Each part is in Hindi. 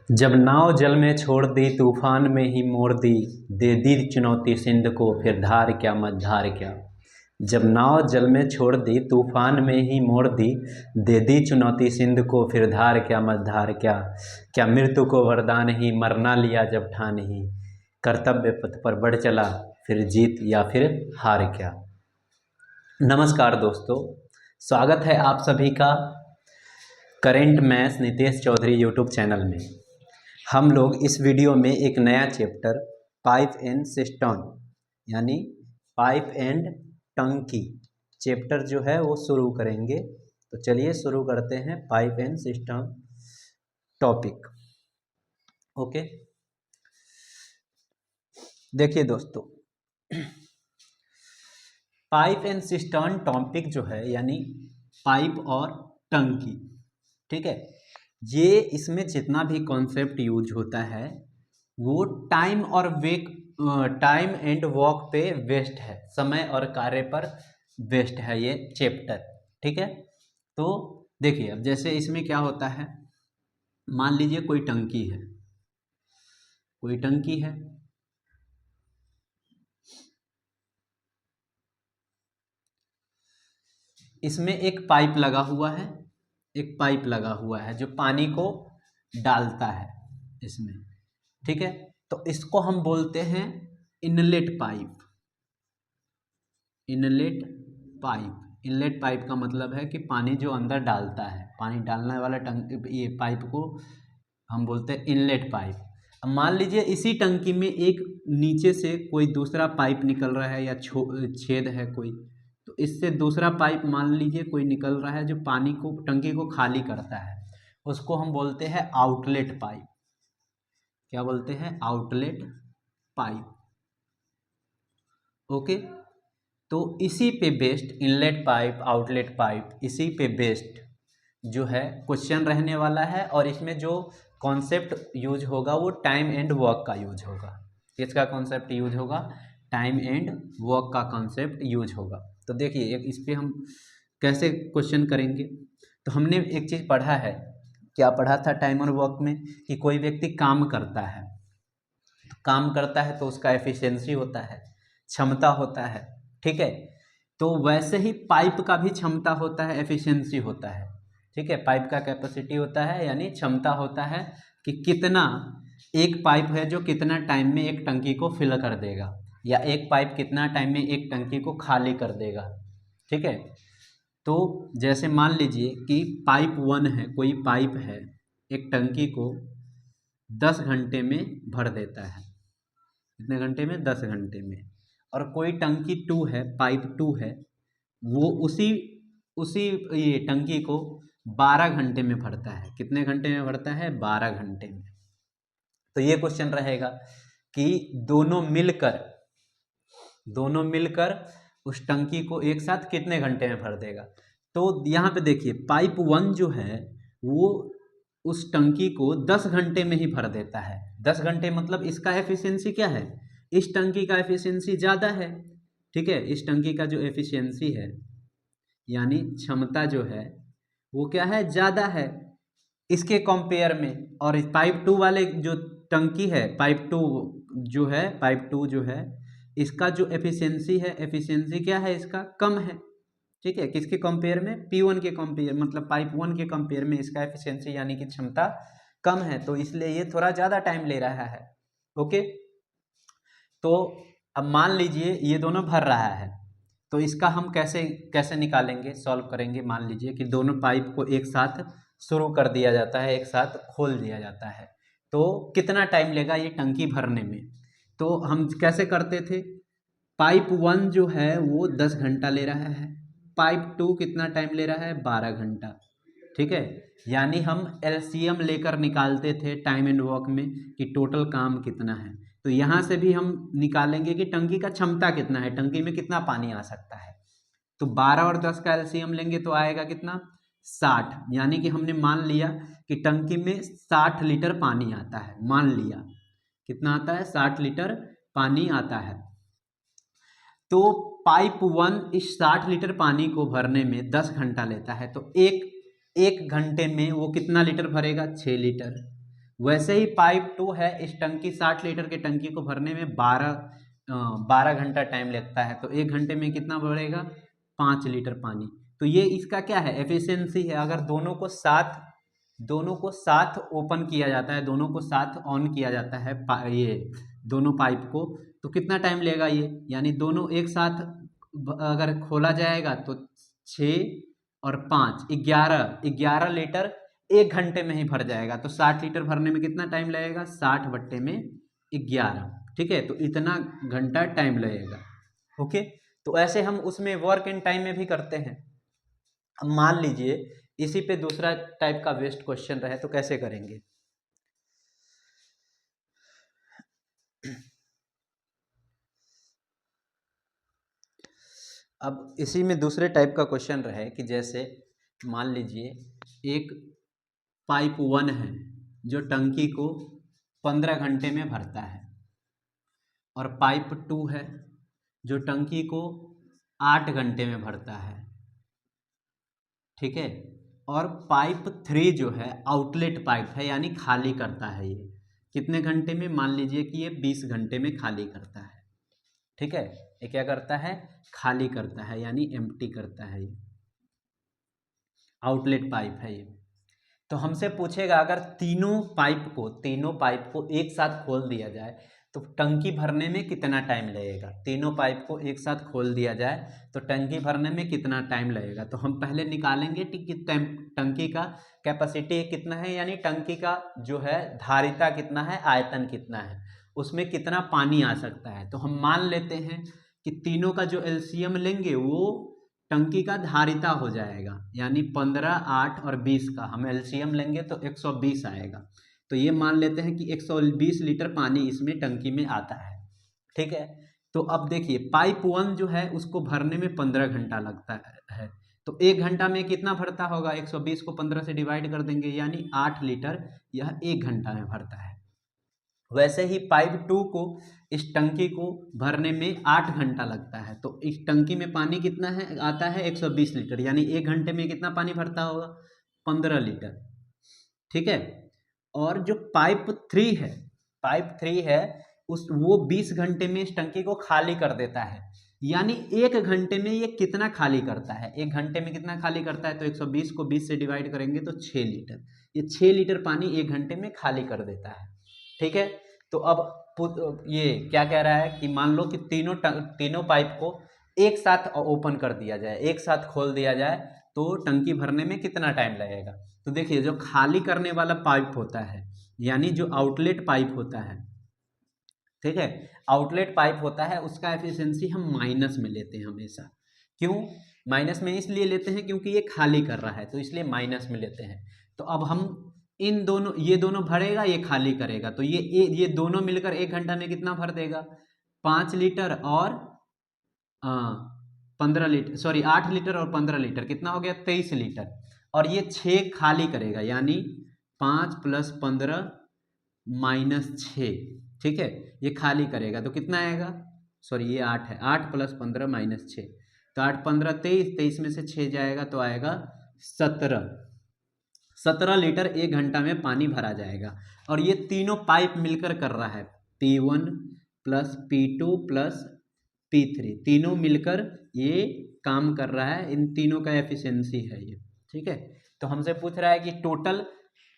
जब नाव जल में छोड़ दी तूफान में ही मोड़ दी, दे दी चुनौती सिंध को फिर धार क्या मझधार क्या। जब नाव जल में छोड़ दी तूफान में ही मोड़ दी, दे दी चुनौती सिंध को फिर धार क्या मझधार क्या। क्या मृत्यु को वरदान ही मरना लिया जब ठान ही, कर्तव्य पथ पर बढ़ चला फिर जीत या फिर हार क्या। नमस्कार दोस्तों, स्वागत है आप सभी का current maths Nitesh Chaudhary YouTube channel में। हम लोग इस वीडियो में एक नया चैप्टर पाइप एंड सिस्टम यानी पाइप एंड टंकी चैप्टर जो है वो शुरू करेंगे। तो चलिए शुरू करते हैं pipe and system topic. Okay, देखिए दोस्तों, पाइप एंड सिस्टम टॉपिक जो है यानी पाइप और टंकी, ठीक है, ये इसमें जितना भी कॉन्सेप्ट यूज होता है वो टाइम एंड वर्क पे बेस्ड है, समय और कार्य पर बेस्ड है ये चैप्टर, ठीक है। तो देखिए, अब जैसे इसमें क्या होता है, मान लीजिए कोई टंकी है, इसमें एक पाइप लगा हुआ है जो पानी को डालता है इसमें, ठीक है। तो इसको हम बोलते हैं इनलेट पाइप का मतलब है कि पानी जो अंदर डालता है, पानी डालने वाला ये पाइप को हम बोलते हैं इनलेट पाइप। अब मान लीजिए इसी टंकी में एक नीचे से कोई दूसरा पाइप निकल रहा है या छेद है कोई, तो इससे दूसरा पाइप मान लीजिए कोई निकल रहा है जो पानी को, टंकी को खाली करता है, उसको हम बोलते हैं आउटलेट पाइप। क्या बोलते हैं? Outlet pipe. ओके, तो इसी पे based inlet pipe, outlet pipe, इसी पे बेस्ड जो है क्वेश्चन रहने वाला है। और इसमें जो कॉन्सेप्ट यूज होगा वो टाइम एंड वर्क का यूज होगा। किसका कॉन्सेप्ट यूज होगा? टाइम एंड वर्क का कॉन्सेप्ट यूज होगा। तो देखिए, इस पे हम कैसे क्वेश्चन करेंगे। तो हमने एक चीज़ पढ़ा है, क्या पढ़ा था टाइम और वर्क में, कि कोई व्यक्ति काम करता है तो उसका एफिशिएंसी होता है, क्षमता होता है, ठीक है। तो वैसे ही पाइप का भी क्षमता होता है, एफिशिएंसी होता है, ठीक है। पाइप का कैपेसिटी होता है यानी क्षमता होता है कि कितना एक पाइप है जो कितना टाइम में एक टंकी को फिल कर देगा, या एक पाइप कितना टाइम में एक टंकी को खाली कर देगा, ठीक है। तो जैसे मान लीजिए कि पाइप 1 है, कोई पाइप है, एक टंकी को 10 घंटे में भर देता है। कितने घंटे में? 10 घंटे में। और कोई टंकी 2 है, पाइप 2 है, वो उसी ये टंकी को 12 घंटे में भरता है। कितने घंटे में भरता है? 12 घंटे में। तो ये क्वेश्चन रहेगा कि दोनों मिलकर उस टंकी को एक साथ कितने घंटे में भर देगा। तो यहाँ पे देखिए, पाइप 1 जो है वो उस टंकी को 10 घंटे में ही भर देता है। 10 घंटे मतलब इसका एफिशिएंसी क्या है? इस टंकी का एफिशिएंसी ज़्यादा है, ठीक है। इस टंकी का जो एफिशिएंसी है यानी क्षमता जो है वो क्या है? ज़्यादा है इसके कंपेयर में। और इस पाइप 2 वाले जो टंकी है, पाइप 2 जो है इसका जो एफिशिएंसी क्या है? इसका कम है, ठीक है। किसके कंपेयर में? P1 के कंपेयर, मतलब पाइप 1 के कंपेयर में इसका एफिशिएंसी यानी कि क्षमता कम है, तो इसलिए ये थोड़ा ज़्यादा टाइम ले रहा है। ओके, तो अब मान लीजिए ये दोनों भर रहा है, तो इसका हम कैसे निकालेंगे, सॉल्व करेंगे। मान लीजिए कि दोनों पाइप को एक साथ शुरू कर दिया जाता है, एक साथ खोल दिया जाता है, तो कितना टाइम लेगा ये टंकी भरने में। तो हम कैसे करते थे, पाइप 1 जो है वो 10 घंटा ले रहा है, पाइप 2 कितना टाइम ले रहा है? 12 घंटा, ठीक है। यानी हम एलसीएम लेकर निकालते थे टाइम एंड वर्क में कि टोटल काम कितना है। तो यहाँ से भी हम निकालेंगे कि टंकी का क्षमता कितना है, टंकी में कितना पानी आ सकता है। तो 12 और 10 का एलसीएम लेंगे तो आएगा कितना? 60। यानी कि हमने मान लिया कि टंकी में 60 लीटर पानी आता है। मान लिया कितना आता है? 60 लीटर पानी आता है। तो पाइप 1 इस 60 लीटर पानी को भरने में 10 घंटा लेता है, तो एक घंटे में वो कितना लीटर भरेगा? 6 लीटर। वैसे ही पाइप 2 है, इस टंकी 60 लीटर के टंकी को भरने में 12 घंटा टाइम लगता है, तो 1 घंटे में कितना बढ़ेगा 5 लीटर पानी। तो ये इसका क्या है एफिशिएंसी है। अगर दोनों को साथ ओपन किया जाता है, दोनों को साथ ऑन किया जाता है ये दोनों पाइप को, तो कितना टाइम लेगा ये, यानी दोनों एक साथ अगर खोला जाएगा तो 6 और 5 11 लीटर 1 घंटे में ही भर जाएगा। तो 60 लीटर भरने में कितना टाइम लगेगा 60/11, ठीक है, तो इतना घंटा टाइम लगेगा। ओके, तो ऐसे हम उसमें वर्क इन टाइम में भी करते हैं। अब मान लीजिए इसी पे दूसरा टाइप का वेस्ट क्वेश्चन रहे तो कैसे करेंगे। अब इसी में दूसरे टाइप का क्वेश्चन रहे कि जैसे मान लीजिए एक पाइप 1 है जो टंकी को 15 घंटे में भरता है, और पाइप 2 है जो टंकी को 8 घंटे में भरता है, ठीक है, और पाइप 3 जो है आउटलेट पाइप है, यानी खाली करता है। ये कितने घंटे में, मान लीजिए कि ये 20 घंटे में खाली करता है, ठीक है, ये क्या करता है खाली करता है, यानी एम्प्टी करता है। ये आउटलेट पाइप है ये। तो हमसे पूछेगा अगर तीनों पाइप को एक साथ खोल दिया जाए तो टंकी भरने में कितना टाइम लगेगा। तीनों पाइप को एक साथ खोल दिया जाए तो टंकी भरने में कितना टाइम लगेगा। तो हम पहले निकालेंगे कि टंकी का कैपेसिटी कितना है, यानी टंकी का जो है धारिता कितना है, आयतन कितना है, उसमें कितना पानी आ सकता है। तो हम मान लेते हैं कि तीनों का जो एलसीएम लेंगे वो टंकी का धारिता हो जाएगा, यानी 15, 8 और 20 का हम एलसीएम लेंगे तो 120 आएगा। तो ये मान लेते हैं कि 120 लीटर पानी इसमें टंकी में आता है, ठीक है। तो अब देखिए पाइप 1 जो है उसको भरने में 15 घंटा लगता है, तो 1 घंटा में कितना भरता होगा, 120 को 15 से डिवाइड कर देंगे, यानी 8 लीटर यह 1 घंटा में भरता है। वैसे ही पाइप 2 को इस टंकी को भरने में 8 घंटा लगता है, तो इस टंकी में पानी कितना है आता है 120 लीटर, यानी 1 घंटे में कितना पानी भरता होगा 15 लीटर, ठीक है। और जो पाइप 3 है वो 20 घंटे में इस टंकी को खाली कर देता है, यानी 1 घंटे में ये कितना खाली करता है, 1 घंटे में कितना खाली करता है, तो 120 को 20 से डिवाइड करेंगे तो 6 लीटर, ये 6 लीटर पानी 1 घंटे में खाली कर देता है, ठीक है। तो अब ये क्या कह रहा है कि मान लो कि तीनों पाइप को एक साथ ओपन कर दिया जाए, एक साथ खोल दिया जाए तो टंकी भरने में कितना टाइम लगेगा। तो देखिए जो खाली करने वाला पाइप होता है, यानी जो आउटलेट पाइप होता है, ठीक है, आउटलेट पाइप होता है उसका एफिशिएंसी हम माइनस में लेते हैं हमेशा। क्यों माइनस में इसलिए लेते हैं क्योंकि ये खाली कर रहा है, तो इसलिए माइनस में लेते हैं। तो अब हम ये दोनों भरेगा, ये खाली करेगा, तो ये दोनों मिलकर 1 घंटा में कितना भर देगा 5 लीटर और 15 लीटर, सॉरी 8 लीटर और 15 लीटर, कितना हो गया 23 लीटर। और ये 6 खाली करेगा, यानी 5 + 15 - 6, ठीक है, ये खाली करेगा तो कितना आएगा, सॉरी ये 8 है, 8 + 15 - 6, तो 8 × 15 23, 23 में से 6 जाएगा तो आएगा 17 लीटर 1 घंटा में पानी भरा जाएगा। और ये तीनों पाइप मिलकर कर रहा है, P1 + P2 + P3, तीनों मिलकर ये काम कर रहा है, इन तीनों का एफिशिएंसी है ये, ठीक है। तो हमसे पूछ रहा है कि टोटल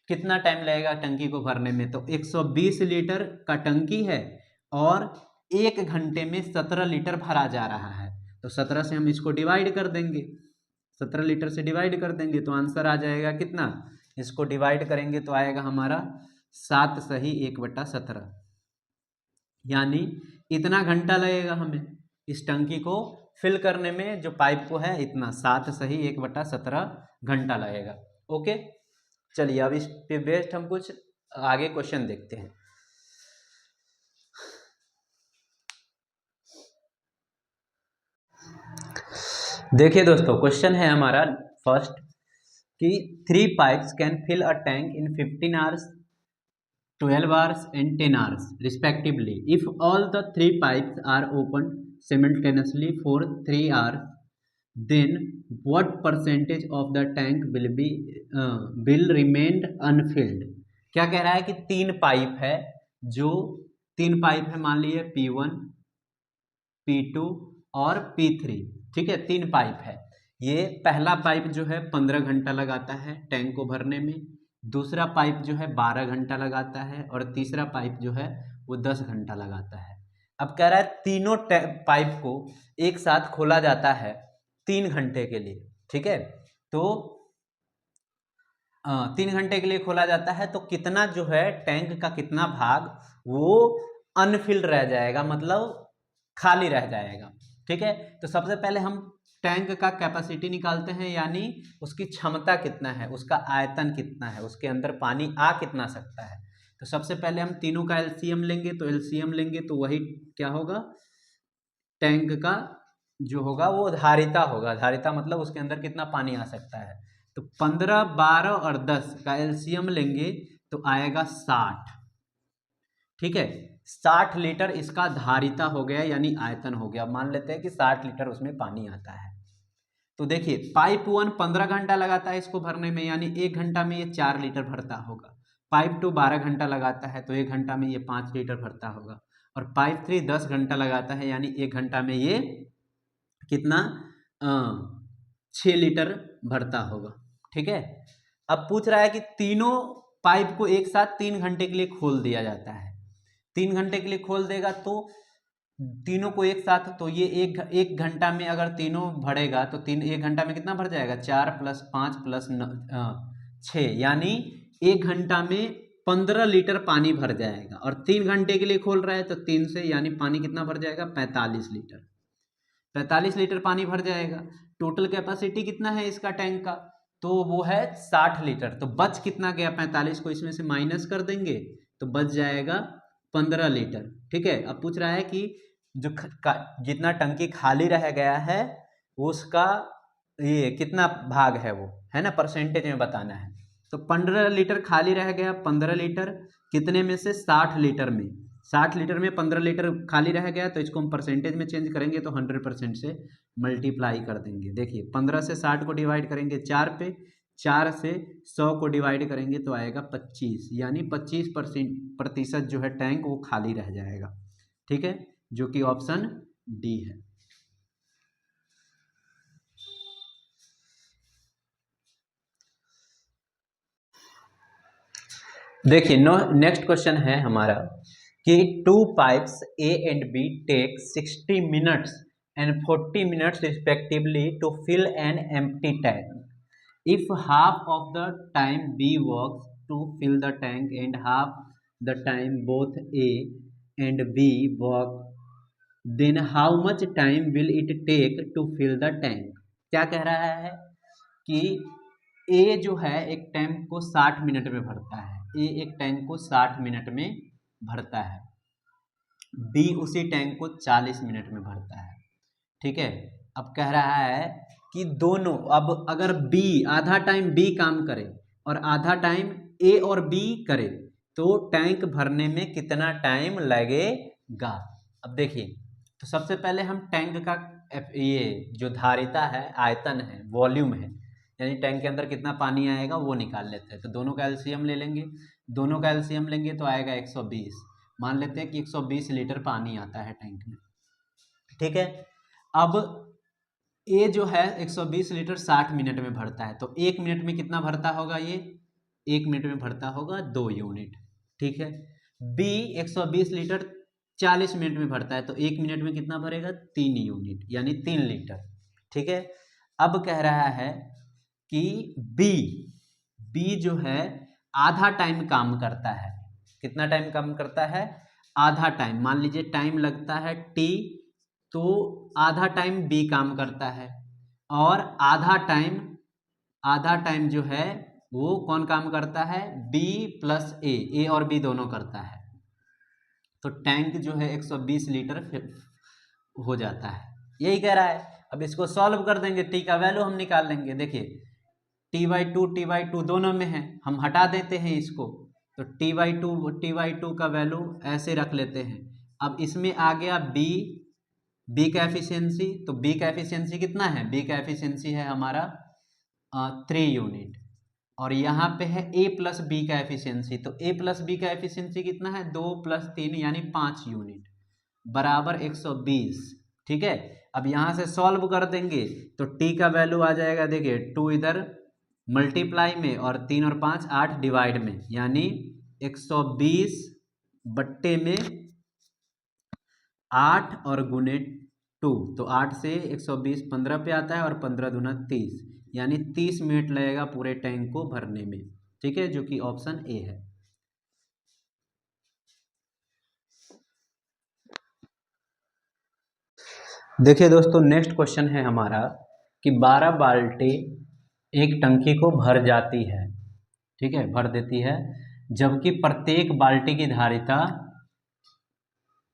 कितना टाइम लगेगा टंकी को भरने में, तो 120 लीटर का टंकी है और 1 घंटे में 17 लीटर भरा जा रहा है, तो 17 से हम इसको डिवाइड कर देंगे, 17 लीटर से डिवाइड कर देंगे तो आंसर आ जाएगा कितना, इसको डिवाइड करेंगे तो आएगा हमारा 7 सही 1/17, यानी इतना घंटा लगेगा हमें इस टंकी को फिल करने में, जो पाइप को है इतना 7 सही 1/17 घंटा लगेगा। ओके, चलिए अब इस पे बेस्ड हम कुछ आगे क्वेश्चन देखते हैं। देखिए दोस्तों क्वेश्चन है हमारा फर्स्ट कि 3 pipes can fill a tank in 15 hours, 12 hours and 10 hours respectively. If all the 3 pipes are opened simultaneously for 3 hours, then what percentage of the tank will remain unfilled? क्या कह रहा है कि 3 पाइप है, जो 3 पाइप है, मान लीजिए P1, P2 और P3, ठीक है, 3 पाइप है। ये पहला पाइप जो है 15 घंटा लगाता है टैंक को भरने में, दूसरा पाइप जो है 12 घंटा लगाता है, और तीसरा पाइप जो है वो 10 घंटा लगाता है। अब कह रहा है तीनों पाइप को एक साथ खोला जाता है 3 घंटे के लिए, ठीक है। तो 3 घंटे के लिए खोला जाता है, तो कितना जो है टैंक का कितना भाग वो अनफिल्ड रह जाएगा, मतलब खाली रह जाएगा, ठीक है। तो सबसे पहले हम टैंक का कैपेसिटी निकालते हैं, यानी उसकी क्षमता कितना है, उसका आयतन कितना है, उसके अंदर पानी आ कितना सकता है। तो सबसे पहले हम तीनों का एलसीएम लेंगे, तो एलसीएम लेंगे तो वही क्या होगा, टैंक का जो होगा वो धारिता होगा। धारिता मतलब उसके अंदर कितना पानी आ सकता है। तो 15, 12 और 10 का एलसीएम लेंगे तो आएगा 60, ठीक है। 60 लीटर इसका धारिता हो गया, यानी आयतन हो गया। मान लेते हैं कि 60 लीटर उसमें पानी आता है। तो देखिए पाइप 1 15 घंटा लगाता है इसको भरने में, यानी 1 घंटा में ये 4 लीटर भरता होगा। पाइप 2 12 घंटा लगाता है, तो 1 घंटा में ये 5 लीटर भरता होगा। और पाइप 3 10 घंटा लगाता है, यानी 1 घंटा में ये कितना 6 लीटर भरता होगा, ठीक है। अब पूछ रहा है कि तीनों पाइप को एक साथ 3 घंटे के लिए खोल दिया जाता है। 3 घंटे के लिए खोल देगा तो तीनों को एक साथ, तो ये एक घंटा में अगर तीनों भरेगा तो 1 घंटा में कितना भर जाएगा, 4 + 5 + 6, यानी 1 घंटा में 15 लीटर पानी भर जाएगा। और 3 घंटे के लिए खोल रहा है तो 3 से, यानी पानी कितना भर जाएगा, 45 लीटर। 45 लीटर पानी भर जाएगा। टोटल कैपेसिटी कितना है इसका टैंक का, तो वो है 60 लीटर। तो बच कितना गया, 45 को इसमें से माइनस कर देंगे तो बच जाएगा 15 लीटर, ठीक है। अब पूछ रहा है कि जो जितना टंकी खाली रह गया है उसका ये कितना भाग है, वो है ना, परसेंटेज में बताना है। तो 15 लीटर खाली रह गया, 15 लीटर कितने में से, 60 लीटर में। 60 लीटर में 15 लीटर खाली रह गया, तो इसको हम परसेंटेज में चेंज करेंगे तो 100% से मल्टीप्लाई कर देंगे। देखिए 15 से 60 को डिवाइड करेंगे 4 पे, 4 से 100 को डिवाइड करेंगे तो आएगा 25, यानी 25% जो है टैंक वो खाली रह जाएगा, ठीक है, जो कि ऑप्शन डी है। देखिए नेक्स्ट क्वेश्चन है हमारा कि 2 pipes A and B take 60 minutes and 40 minutes respectively to fill an empty tank. If half of the time B works to fill the tank and half the time both A and B work, then how much time will it take to fill the tank? क्या कह रहा है कि ए जो है एक टैंक को 60 मिनट में भरता है, ए एक टैंक को 60 मिनट में भरता है, बी उसी टैंक को 40 मिनट में भरता है, ठीक है। अब कह रहा है कि दोनों, अब अगर बी आधा टाइम बी काम करे और आधा टाइम ए और बी करे तो टैंक भरने में कितना टाइम लगेगा। अब देखिए तो सबसे पहले हम टैंक का ये जो धारिता है, आयतन है, वॉल्यूम है, यानी टैंक के अंदर कितना पानी आएगा वो निकाल लेते हैं। तो दोनों का एलसीएम ले लेंगे, दोनों का एलसीएम लेंगे तो आएगा 120। मान लेते हैं कि 120 लीटर पानी आता है टैंक में, ठीक है। अब ए जो है 120 लीटर 60 मिनट में भरता है, तो 1 मिनट में कितना भरता होगा, ये 1 मिनट में भरता होगा 2 यूनिट, ठीक है। बी 120 लीटर 40 मिनट में भरता है, तो 1 मिनट में कितना भरेगा, 3 यूनिट, यानी 3 लीटर, ठीक है। अब कह रहा है कि बी जो है आधा टाइम काम करता है। कितना टाइम काम करता है, आधा टाइम। मान लीजिए टाइम लगता है टी, तो आधा टाइम बी काम करता है, और आधा टाइम जो है वो कौन काम करता है, बी प्लस ए और बी दोनों करता है। तो टैंक जो है 120 लीटर हो जाता है, यही कह रहा है। अब इसको सॉल्व कर देंगे, टी का वैल्यू हम निकाल लेंगे। देखिए T/2 दोनों में है, हम हटा देते हैं इसको, तो T/2 का वैल्यू ऐसे रख लेते हैं। अब इसमें आ गया बी का एफिशिएंसी, तो बी का एफिशिएंसी कितना है, बी का एफिशिएंसी है हमारा 3 यूनिट, और यहाँ पे है a प्लस बी का एफिशिएंसी। तो a प्लस बी का एफिशिएंसी कितना है, 2 + 3 यानी 5 यूनिट बराबर 120। ठीक है, अब यहाँ से सॉल्व कर देंगे तो t का वैल्यू आ जाएगा, देखिए 2 इधर मल्टीप्लाई में और 3 और 5 8 डिवाइड में, यानी 120 बट्टे में 8 और गुने 2, तो 8 से 120 15 पे आता है और 15 दूना 30, यानी 30 मिनट लगेगा पूरे टैंक को भरने में। ठीक है, जो कि ऑप्शन ए है। देखिए दोस्तों, नेक्स्ट क्वेश्चन है हमारा कि 12 बाल्टी एक टंकी को भर जाती है। ठीक है, भर देती है, जबकि प्रत्येक बाल्टी की धारिता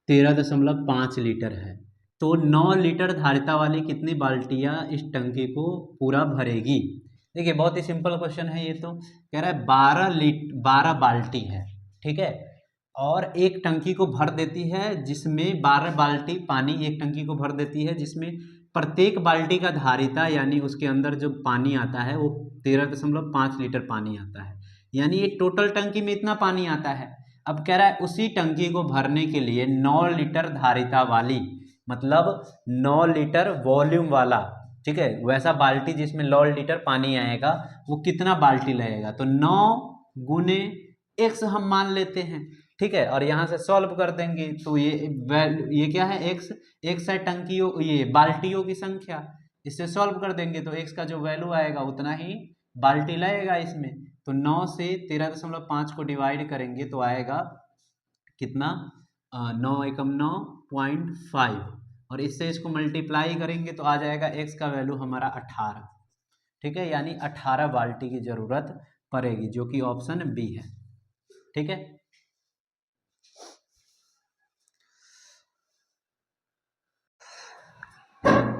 13.5 लीटर है। तो 9 लीटर धारिता वाली कितनी बाल्टियां इस टंकी को पूरा भरेगी। देखिए बहुत ही सिंपल क्वेश्चन है ये, तो कह रहा है 12 बाल्टी है। ठीक है, और एक टंकी को भर देती है जिसमें 12 बाल्टी पानी एक टंकी को भर देती है, जिसमें प्रत्येक बाल्टी का धारिता यानी उसके अंदर जो पानी आता है वो 13.5 लीटर पानी आता है, यानी ये टोटल टंकी में इतना पानी आता है। अब कह रहा है उसी टंकी को भरने के लिए 9 लीटर धारिता वाली, मतलब 9 लीटर वॉल्यूम वाला, ठीक है, वैसा बाल्टी जिसमें 9 लीटर पानी आएगा वो कितना बाल्टी लगेगा। तो 9 गुने x हम मान लेते हैं। ठीक है, और यहाँ से सॉल्व कर देंगे तो ये क्या है, x है टंकियों, ये बाल्टियों की संख्या, इससे सॉल्व कर देंगे तो x का जो वैल्यू आएगा उतना ही बाल्टी लगेगा इसमें। तो 9 से 13.5 को डिवाइड करेंगे तो आएगा कितना, 9 एकम 9.5, और इससे इसको मल्टीप्लाई करेंगे तो आ जाएगा x का वैल्यू हमारा 18। ठीक है, यानी 18 बाल्टी की जरूरत पड़ेगी, जो कि ऑप्शन बी है। ठीक है,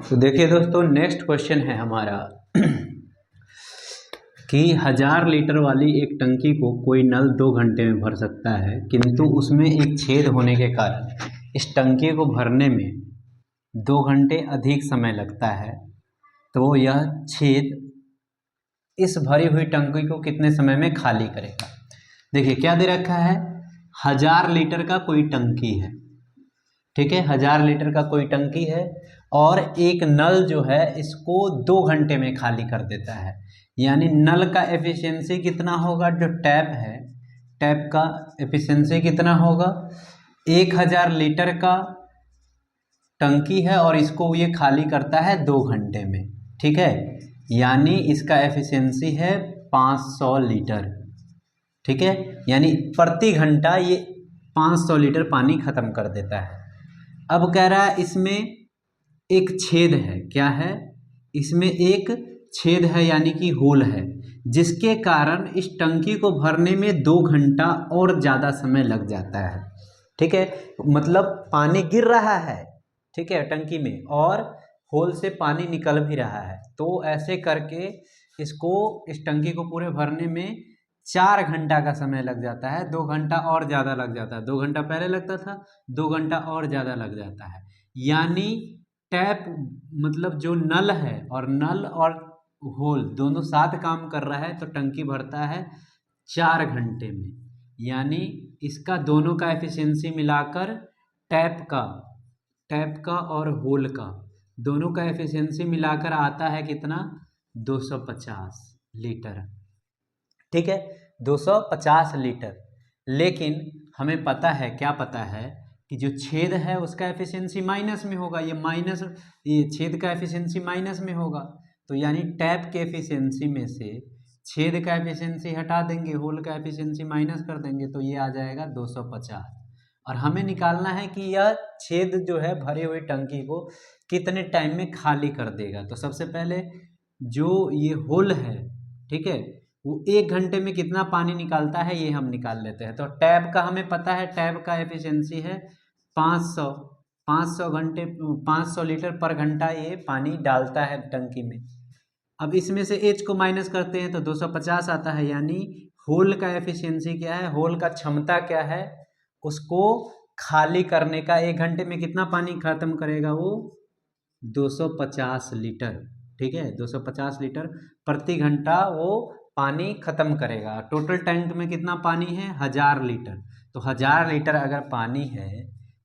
तो देखिए दोस्तों, नेक्स्ट क्वेश्चन है हमारा कि 1000 लीटर वाली एक टंकी को कोई नल 2 घंटे में भर सकता है, किंतु उसमें एक छेद होने के कारण इस टंकी को भरने में 2 घंटे अधिक समय लगता है। तो यह छेद इस भरी हुई टंकी को कितने समय में खाली करेगा। देखिए क्या दे रखा है, 1000 लीटर का कोई टंकी है। ठीक है, 1000 लीटर का कोई टंकी है और एक नल जो है इसको 2 घंटे में खाली कर देता है, यानी नल का एफिशिएंसी कितना होगा, जो टैप है टैप का एफिशिएंसी कितना होगा, 1000 लीटर का टंकी है और इसको ये खाली करता है 2 घंटे में। ठीक है, यानी इसका एफिशिएंसी है 500 लीटर। ठीक है, यानी प्रति घंटा ये 500 लीटर पानी खत्म कर देता है। अब कह रहा है इसमें एक छेद है, क्या है, इसमें एक छेद है यानी कि होल है, जिसके कारण इस टंकी को भरने में 2 घंटा और ज़्यादा समय लग जाता है। ठीक है, मतलब पानी गिर रहा है, ठीक है, टंकी में, और होल से पानी निकल भी रहा है, तो ऐसे करके इसको इस टंकी को पूरे भरने में 4 घंटा का समय लग जाता है। 2 घंटा और ज़्यादा लग जाता है, 2 घंटा पहले लगता था, 2 घंटा और ज़्यादा लग जाता है। यानी टैप मतलब जो नल है और नल और होल दोनों साथ काम कर रहा है तो टंकी भरता है 4 घंटे में, यानी इसका दोनों का एफिशिएंसी मिलाकर टैप का और होल का दोनों का एफिशिएंसी मिलाकर आता है कितना, 250 लीटर। ठीक है, 250 लीटर। लेकिन हमें पता है, क्या पता है कि जो छेद है उसका एफिशिएंसी माइनस में होगा, ये छेद का एफिशिएंसी माइनस में होगा, तो यानी टैप के एफिशिएंसी में से छेद का एफिशिएंसी हटा देंगे, होल का एफिशिएंसी माइनस कर देंगे, तो ये आ जाएगा 250। और हमें निकालना है कि यह छेद जो है भरी हुई टंकी को कितने टाइम में खाली कर देगा। तो सबसे पहले जो ये होल है, ठीक है, वो 1 घंटे में कितना पानी निकालता है ये हम निकाल लेते हैं। तो टैप का हमें पता है, टैप का एफिशिएंसी है 500 लीटर पर घंटा ये पानी डालता है टंकी में। अब इसमें से एच को माइनस करते हैं तो 250 आता है, यानी होल का एफिशिएंसी क्या है, होल का क्षमता क्या है, उसको खाली करने का 1 घंटे में कितना पानी खत्म करेगा वो, 250 लीटर। ठीक है, 250 लीटर प्रति घंटा वो पानी ख़त्म करेगा। टोटल टैंक में कितना पानी है? 1000 लीटर। तो 1000 लीटर अगर पानी है,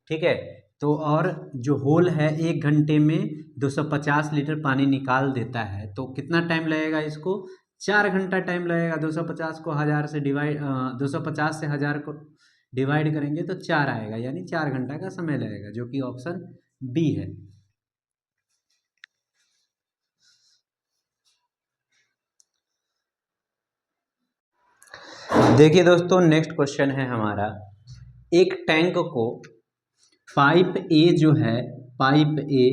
ठीक है, तो और जो होल है 1 घंटे में 250 लीटर पानी निकाल देता है, तो कितना टाइम लगेगा इसको? 4 घंटा टाइम लगेगा। 250 को 1000 से डिवाइड 250 से 1000 को डिवाइड करेंगे तो 4 आएगा, यानी 4 घंटा का समय लगेगा, जो कि ऑप्शन बी है। देखिए दोस्तों, नेक्स्ट क्वेश्चन है हमारा, एक टैंक को पाइप ए जो है, पाइप ए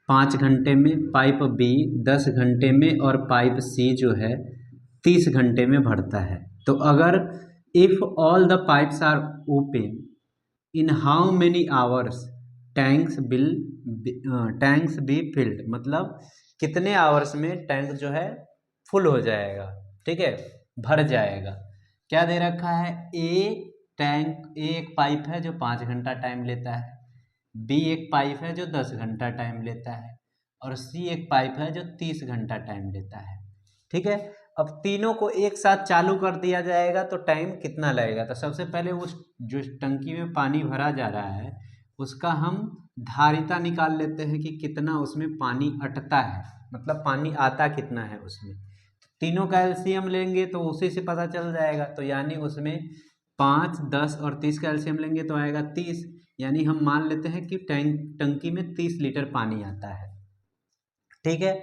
5 घंटे में, पाइप बी 10 घंटे में और पाइप सी जो है 30 घंटे में भरता है। तो अगर if all the pipes are open in how many hours tanks be filled, मतलब कितने आवर्स में टैंक जो है फुल हो जाएगा, ठीक है, भर जाएगा। क्या दे रखा है? ए एक पाइप है जो 5 घंटा टाइम लेता है, बी एक पाइप है जो 10 घंटा टाइम लेता है, और सी एक पाइप है जो 30 घंटा टाइम लेता है, ठीक है। अब तीनों को एक साथ चालू कर दिया जाएगा तो टाइम कितना लगेगा? तो सबसे पहले उस जो टंकी में पानी भरा जा रहा है उसका हम धारिता निकाल लेते हैं कि कितना उसमें पानी अटता है, मतलब पानी आता कितना है उसमें। तीनों का एलसीएम लेंगे तो उसी से पता चल जाएगा। तो यानी उसमें 5, 10 और 30 का एलसीएम लेंगे तो आएगा 30, यानी हम मान लेते हैं कि टंकी में 30 लीटर पानी आता है, ठीक है।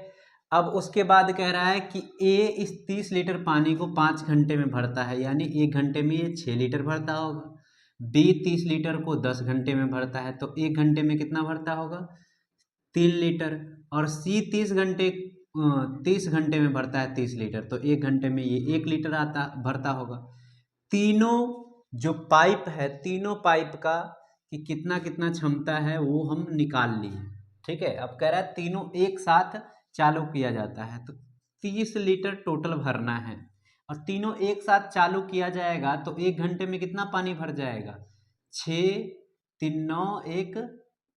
अब उसके बाद कह रहा है कि ए इस 30 लीटर पानी को 5 घंटे में भरता है, यानी 1 घंटे में ये 6 लीटर भरता होगा। बी 30 लीटर को 10 घंटे में भरता है, तो 1 घंटे में कितना भरता होगा? 3 लीटर। और सी 30 घंटे में भरता है 30 लीटर, तो 1 घंटे में ये 1 लीटर भरता होगा। तीनों जो पाइप है, तीनों पाइप का कि कितना कितना क्षमता है वो हम निकाल लिए, ठीक है। अब कह रहा है तीनों एक साथ चालू किया जाता है तो 30 लीटर टोटल भरना है, और तीनों एक साथ चालू किया जाएगा तो 1 घंटे में कितना पानी भर जाएगा? 6, 3, 9, 1,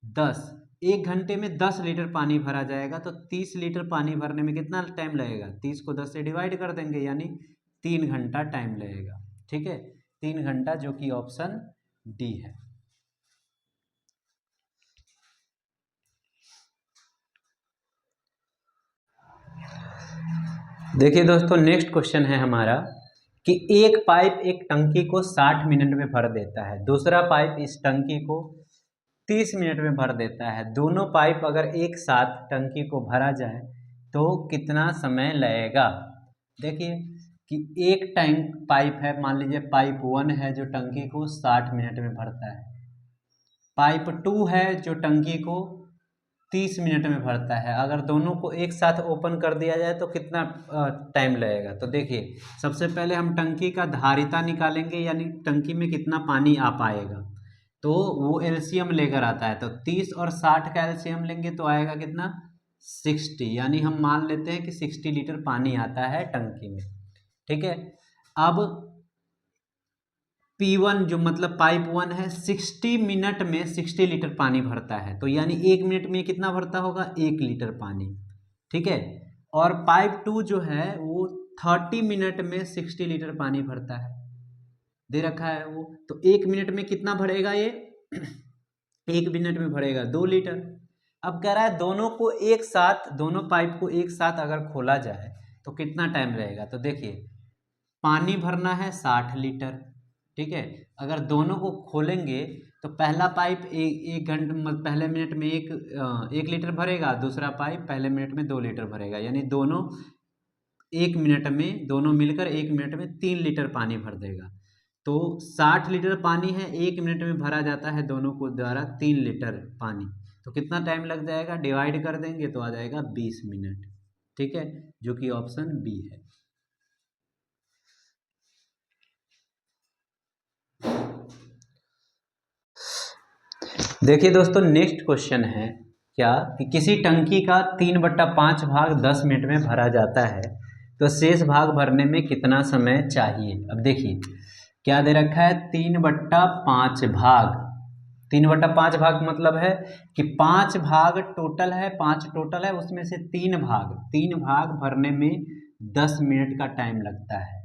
10। 1 घंटे में 10 लीटर पानी भरा जाएगा, तो 30 लीटर पानी भरने में कितना टाइम लगेगा? 30 को 10 से डिवाइड कर देंगे, यानी 3 घंटा टाइम लगेगा, ठीक है, 3 घंटा, जो कि ऑप्शन डी है। देखिए दोस्तों, नेक्स्ट क्वेश्चन है हमारा कि एक पाइप एक टंकी को 60 मिनट में भर देता है, दूसरा पाइप इस टंकी को 30 मिनट में भर देता है। दोनों पाइप अगर एक साथ टंकी को भरा जाए तो कितना समय लगेगा? देखिए कि एक टैंक पाइप है, मान लीजिए पाइप 1 है जो टंकी को 60 मिनट में भरता है, पाइप 2 है जो टंकी को 30 मिनट में भरता है। अगर दोनों को एक साथ ओपन कर दिया जाए तो कितना टाइम लगेगा? तो देखिए, सबसे पहले हम टंकी का धारिता निकालेंगे, यानी टंकी में कितना पानी आ पाएगा, तो वो एलसीएम लेकर आता है। तो 30 और 60 का एलसीएम लेंगे तो आएगा कितना? 60, यानी हम मान लेते हैं कि 60 लीटर पानी आता है टंकी में, ठीक है। अब P1 जो मतलब पाइप 1 है 60 मिनट में 60 लीटर पानी भरता है, तो यानी 1 मिनट में कितना भरता होगा? 1 लीटर पानी, ठीक है। और पाइप 2 जो है वो 30 मिनट में 60 लीटर पानी भरता है, दे रखा है वो। तो 1 मिनट में कितना भरेगा ये? 1 मिनट में भरेगा 2 लीटर। अब कह रहा है दोनों को एक साथ, दोनों पाइप को एक साथ अगर खोला जाए तो कितना टाइम लगेगा? तो देखिए, पानी भरना है 60 लीटर, ठीक है। अगर दोनों को खोलेंगे तो पहला पाइप एक घंटे पहले मिनट में 1 लीटर भरेगा, दूसरा पाइप पहले मिनट में 2 लीटर भरेगा, यानी दोनों 1 मिनट में, दोनों मिलकर 1 मिनट में 3 लीटर पानी भर देगा। तो 60 लीटर पानी है, 1 मिनट में भरा जाता है दोनों को द्वारा 3 लीटर पानी, तो कितना टाइम लग जाएगा? डिवाइड कर देंगे तो आ जाएगा 20 मिनट, ठीक है, जो कि ऑप्शन बी है। देखिए दोस्तों, नेक्स्ट क्वेश्चन है क्या कि किसी टंकी का 3/5 भाग 10 मिनट में भरा जाता है, तो शेष भाग भरने में कितना समय चाहिए? अब देखिए क्या दे रखा है, 3/5 भाग। 3/5 भाग मतलब है कि 5 भाग टोटल है, 5 टोटल है, उसमें से 3 भाग भरने में 10 मिनट का टाइम लगता है।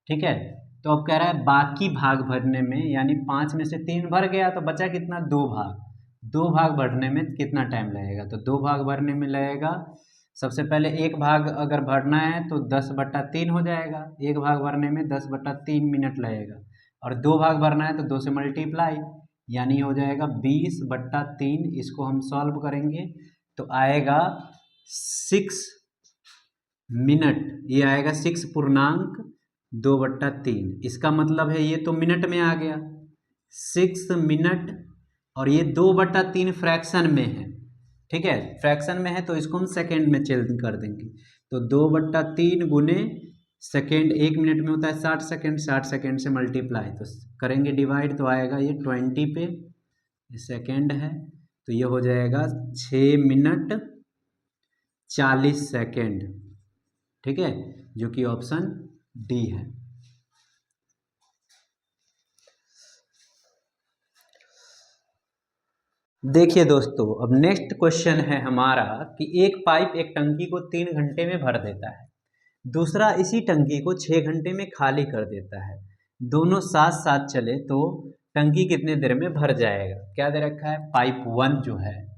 ठीक है, तो अब कह रहा है बाकी भाग भरने में, यानी 5 में से 3 भर गया तो बचा कितना, 2 भाग। 2 भाग भरने में कितना टाइम लगेगा, तो 2 भाग भरने में लगेगा, सबसे पहले एक भाग अगर भरना है तो 10/3 हो जाएगा, एक भाग भरने में 10/3 मिनट लगेगा, और 2 भाग भरना है तो 2 से मल्टीप्लाई, यानी हो जाएगा 20/3। इसको हम सॉल्व करेंगे तो आएगा 6 मिनट, ये आएगा 6.2/3। इसका मतलब है ये तो मिनट में आ गया 6 मिनट, और ये 2/3 फ्रैक्शन में है। ठीक है, फ्रैक्शन में है तो इसको हम सेकेंड में चेंज कर देंगे, तो 2/3 गुने सेकेंड, 1 मिनट में होता है 60 सेकेंड, 60 सेकेंड से मल्टीप्लाई तो करेंगे डिवाइड, तो आएगा ये 20 पे, ये सेकेंड है, तो ये हो जाएगा 6 मिनट 40 सेकेंड। ठीक है, जो कि ऑप्शन डी है। देखिए दोस्तों, अब नेक्स्ट क्वेश्चन है हमारा कि एक पाइप एक टंकी को 3 घंटे में भर देता है, दूसरा इसी टंकी को 6 घंटे में खाली कर देता है, दोनों साथ साथ चले तो टंकी कितने देर में भर जाएगा। क्या दे रखा है, पाइप 1 जो है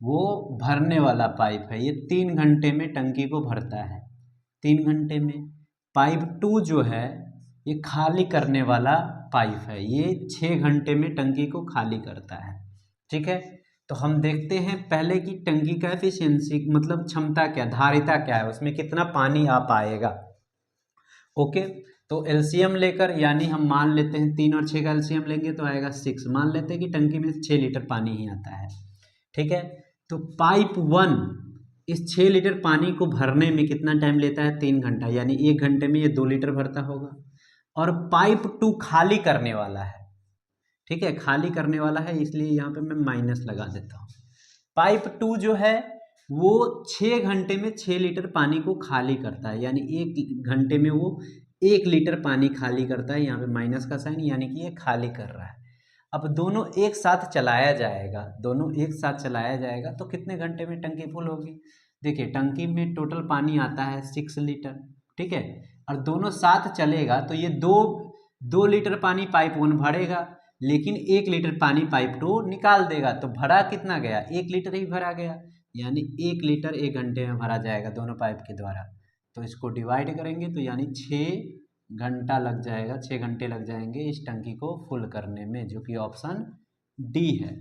वो भरने वाला पाइप है, ये 3 घंटे में टंकी को भरता है, 3 घंटे में। पाइप 2 जो है ये खाली करने वाला पाइप है, ये 6 घंटे में टंकी को खाली करता है। ठीक है, तो हम देखते हैं पहले की टंकी का एफिशिएंसी, मतलब क्षमता क्या, धारिता क्या है, उसमें कितना पानी आ पाएगा। ओके, तो एलसीएम लेकर, यानी हम मान लेते हैं 3 और 6 का एलसीएम लेंगे तो आएगा 6, मान लेते हैं कि टंकी में 6 लीटर पानी ही आता है। ठीक है, तो पाइप 1 इस 6 लीटर पानी को भरने में कितना टाइम लेता है, 3 घंटा, यानी 1 घंटे में ये 2 लीटर भरता होगा। और पाइप 2 खाली करने वाला है, ठीक है, खाली करने वाला है, इसलिए यहाँ पे मैं माइनस लगा देता हूँ। पाइप 2 जो है वो 6 घंटे में 6 लीटर पानी को खाली करता है, यानी 1 घंटे में वो 1 लीटर पानी खाली करता है, यहाँ पे माइनस का साइन, यानी कि ये खाली कर रहा है। अब दोनों एक साथ चलाया जाएगा, दोनों एक साथ चलाया जाएगा तो कितने घंटे में टंकी फुल होगी। देखिए, टंकी में टोटल पानी आता है 6 लीटर, ठीक है, और दोनों साथ चलेगा तो ये 2 लीटर पानी पाइप 1 भरेगा, लेकिन 1 लीटर पानी पाइप 2 निकाल देगा, तो भरा कितना गया, 1 लीटर ही भरा गया, यानी 1 लीटर 1 घंटे में भरा जाएगा दोनों पाइप के द्वारा। तो इसको डिवाइड करेंगे तो यानी 6 घंटा लग जाएगा, 6 घंटे लग जाएंगे इस टंकी को फुल करने में, जो कि ऑप्शन डी है।